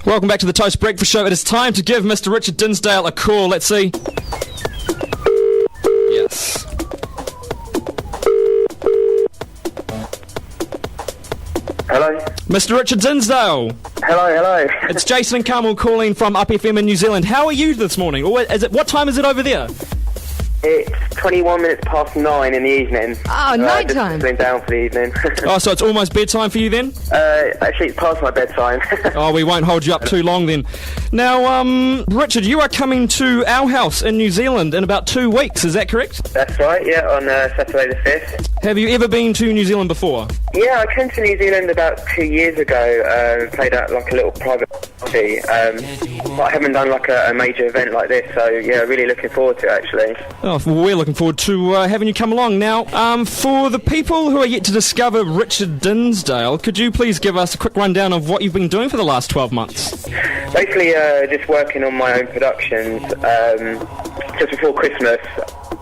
Welcome back to the Toast Breakfast Show. It is time to give Mr. Richard Dinsdale a call. Let's see. Yes. Hello? Mr. Richard Dinsdale. Hello. It's Jason and Carmel calling from Up FM in New Zealand. How are you this morning? Or what time is it over there? It's 21 minutes past 9 in the evening. Oh, night time. Just down for the evening. Oh, so it's almost bedtime for you then? Actually, it's past my bedtime. Oh, we won't hold you up too long then. Now, Richard, you are coming to our house in New Zealand in about 2 weeks, is that correct? That's right, yeah, on Saturday the 5th. Have you ever been to New Zealand before? Yeah, I came to New Zealand about 2 years ago, played at like a little private party. But I haven't done like a major event like this, so yeah, really looking forward to it actually. Oh, well, we're looking forward to having you come along. Now, for the people who are yet to discover Richard Dinsdale, could you please give us a quick rundown of what you've been doing for the last 12 months? Basically, just working on my own productions. Just before Christmas,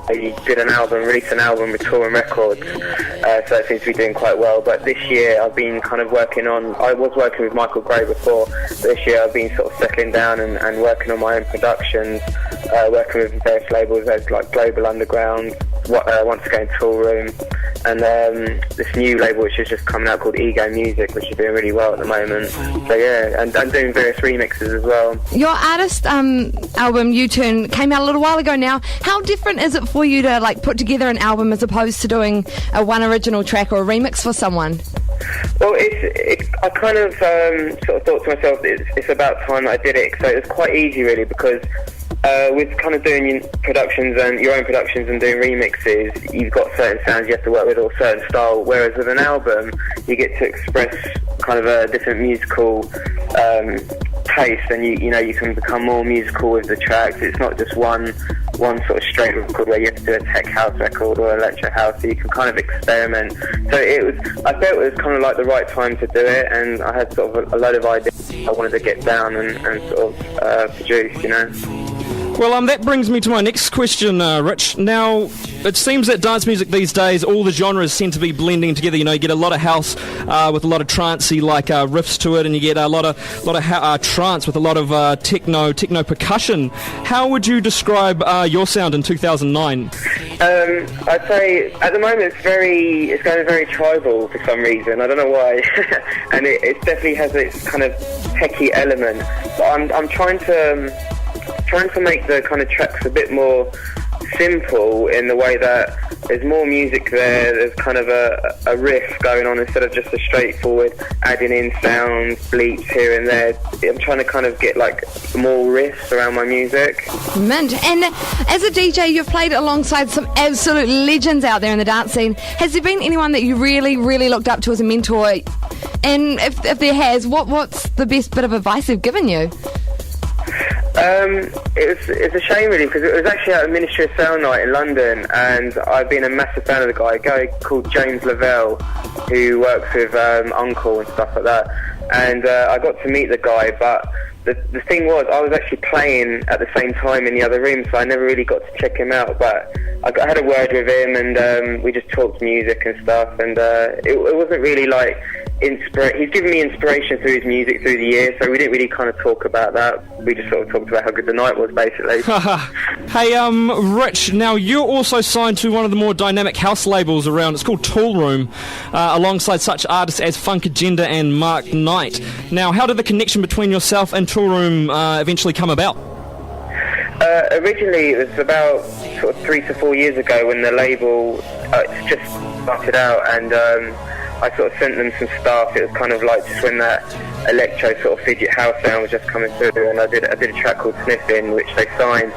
I released an album with Touring Records, so that seems to be doing quite well. But this year I've been kind of I was working with Michael Gray before, but this year I've been sort of settling down and working on my own productions, working with various labels as like Global Underground, Once Again Tool Room, and this new label which is just coming out called Ego Music, which is doing really well at the moment. So yeah, and I'm doing various remixes as well. Your artist album U-Turn came out a little while ago now. How different is it for you to like put together an album as opposed to doing one original track or a remix for someone? Well, I kind of sort of thought to myself, it's about time that I did it. So it was quite easy really, because with kind of doing your own productions and doing remixes, you've got certain sounds you have to work with or certain style, whereas with an album you get to express kind of a different musical taste, and you can become more musical with the tracks. It's not just one sort of straight record where you have to do a tech house record or electro house, so you can kind of experiment. So I felt it was kind of like the right time to do it, and I had sort of a load of ideas I wanted to get down and sort of produce, Well, that brings me to my next question, Rich. Now, it seems that dance music these days, all the genres seem to be blending together. You get a lot of house with a lot of trancey like riffs to it, and you get a lot of trance with a lot of techno percussion. How would you describe your sound in 2009? I'd say at the moment it's going very tribal for some reason. I don't know why, and it definitely has its kind of techie element. But I'm trying to make the kind of tracks a bit more simple in the way that there's more music there's kind of a riff going on instead of just a straightforward adding in sounds, bleeps here and there. I'm trying to kind of get like more riffs around my music. Mint. And as a DJ, you've played alongside some absolute legends out there in the dance scene. Has there been anyone that you really, really looked up to as a mentor? And if there has, what's the best bit of advice they've given you? It's a shame really, because it was actually at a Ministry of Sound night in London, and I've been a massive fan of the guy, a guy called James Lavelle, who works with Uncle and stuff like that, and I got to meet the guy, but the thing was, I was actually playing at the same time in the other room, so I never really got to check him out, but I had a word with him, and we just talked music and stuff, and it wasn't really like he's given me inspiration through his music through the years, so we didn't really kind of talk about that. We just sort of talked about how good the night was, basically. Hey, Rich, now you're also signed to one of the more dynamic house labels around. It's called Tool Room, alongside such artists as Funk Agenda and Mark Knight. Now, how did the connection between yourself and Tool Room eventually come about? Originally, it was about sort of 3 to 4 years ago when the label just started out, and I sort of sent them some stuff. It was kind of like just when that electro sort of fidget house sound was just coming through, and I did a track called Sniffing, which they signed,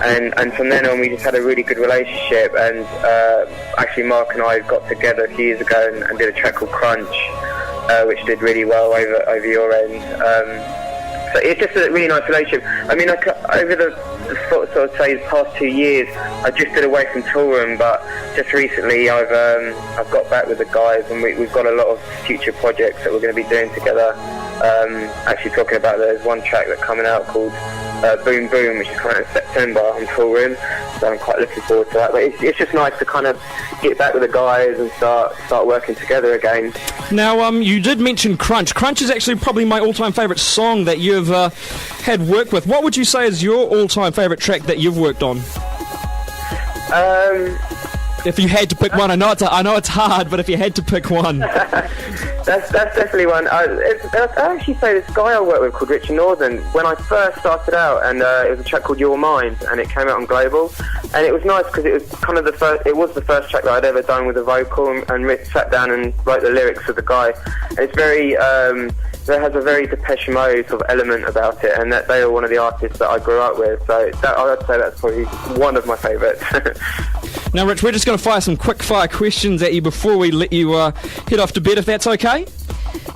and from then on we just had a really good relationship, and actually Mark and I got together a few years ago and did a track called Crunch, which did really well over your end. So it's just a really nice relationship. I mean, over the sort of say the past 2 years, I drifted away from Tool Room, but just recently I've got back with the guys, and we've got a lot of future projects that we're going to be doing together. Actually talking about, there's one track that's coming out called Boom Boom, which is coming out in September on Tool Room, so I'm quite looking forward to that. But it's just nice to kind of get back with the guys and start working together again. Now, you did mention Crunch. Crunch is actually probably my all-time favourite song that you've had work with. What would you say is your all-time favourite track that you've worked on? If you had to pick one, I know it's hard, but if you had to pick one. That's definitely one. I actually say this guy I work with called Richard Northern, when I first started out, and it was a track called Your Mind, and it came out on Global, and it was nice because it was kind of the first track that I'd ever done with a vocal, and Rich sat down and wrote the lyrics with the guy, and it's very, it has a very Depeche Mode sort of element about it, and that they are one of the artists that I grew up with, so I'd say that's probably one of my favourites. Now, Rich, we're just going to fire some quick-fire questions at you before we let you head off to bed, if that's okay?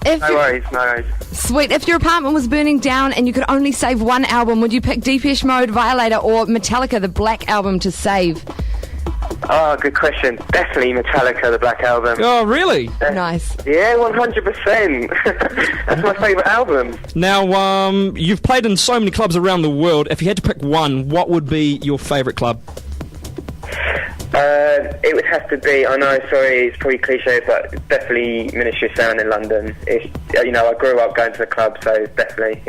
No worries. Sweet. If your apartment was burning down and you could only save one album, would you pick Depeche Mode, Violator, or Metallica, the Black Album, to save? Oh, good question. Definitely Metallica, the Black Album. Oh, really? Nice. Yeah, 100%. That's my favourite album. Now, you've played in so many clubs around the world. If you had to pick one, what would be your favourite club? It would have to be, I know, sorry, it's probably cliche, but definitely Ministry of Sound in London. I grew up going to the club, so definitely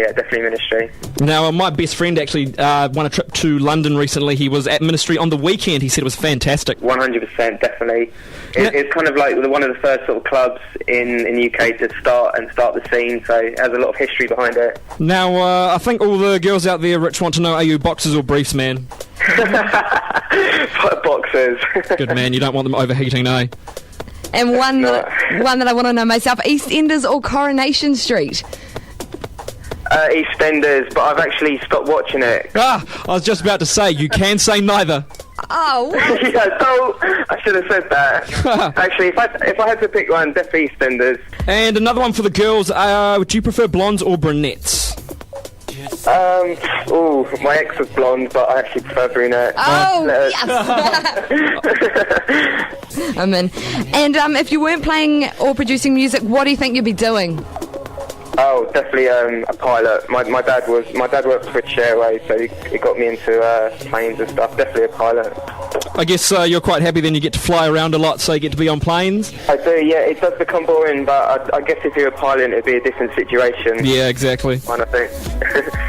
Ministry. Now, my best friend actually won a trip to London recently. He was at Ministry on the weekend. He said it was fantastic. 100%, definitely. It's kind of like one of the first sort of clubs in the UK to start the scene, so it has a lot of history behind it. Now, I think all the girls out there, Rich, want to know, are you boxers or briefs, man? Boxers. Good man, you don't want them overheating, eh? And one that I want to know myself, EastEnders or Coronation Street? EastEnders, but I've actually stopped watching it. I was just about to say, you can say neither. Oh, what? Yeah, I should have said that. Actually, if I had to pick one, definitely EastEnders. And another one for the girls, would you prefer blondes or brunettes? My ex was blonde, but I actually prefer brunette. Oh, yes! I'm in. And if you weren't playing or producing music, what do you think you'd be doing? Oh, definitely a pilot. My dad worked for British Airways, so he got me into planes and stuff. Definitely a pilot. I guess you're quite happy then you get to fly around a lot, so you get to be on planes? I do, yeah. It does become boring, but I guess if you're a pilot, it'd be a different situation. Yeah, exactly. I think.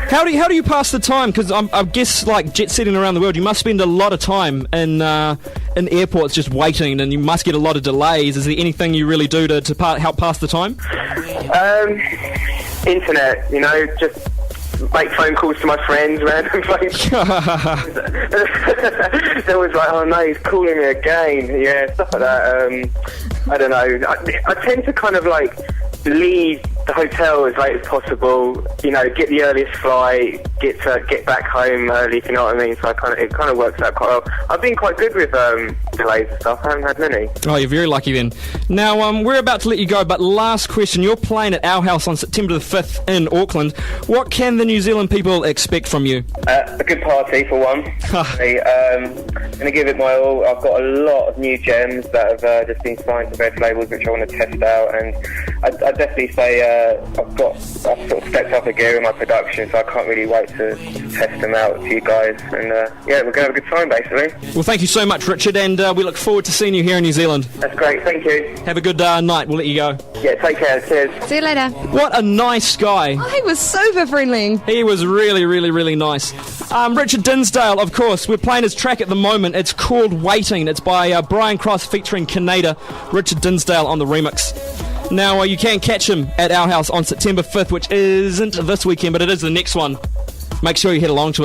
How do you pass the time? Because I guess, like, jet setting around the world, you must spend a lot of time in airports just waiting, and you must get a lot of delays. Is there anything you really do to help pass the time? Internet, just make phone calls to my friends, random places. They're always like, oh no, he's calling me again. Yeah, stuff like that. I don't know. I tend to kind of like leave the hotel as late as possible, get the earliest flight, get back home early, if you know what I mean. So it kind of works out quite well. I've been quite good with delays and stuff. I haven't had many. Oh, you're very lucky then. Now, we're about to let you go, but last question. You're playing at our house on September the 5th in Auckland. What can the New Zealand people expect from you? A good party, for one. Going to give it my all. I've got a lot of new gems that have just been signed to various labels, which I want to test out, and I'd definitely say I've sort of stepped up a gear in my production, so I can't really wait to test them out to you guys. And we're going to have a good time, basically. Well, thank you so much, Richard, and we look forward to seeing you here in New Zealand. That's great, thank you. Have a good night. We'll let you go. Yeah, take care. Cheers. See you later. What a nice guy. Oh, he was super friendly. He was really, really, really nice. Richard Dinsdale, of course. We're playing his track at the moment. It's called Waiting. It's by Brian Cross featuring Canada. Richard Dinsdale on the remix. Now, you can catch him at our house on September 5th, which isn't this weekend, but it is the next one. Make sure you head along to it.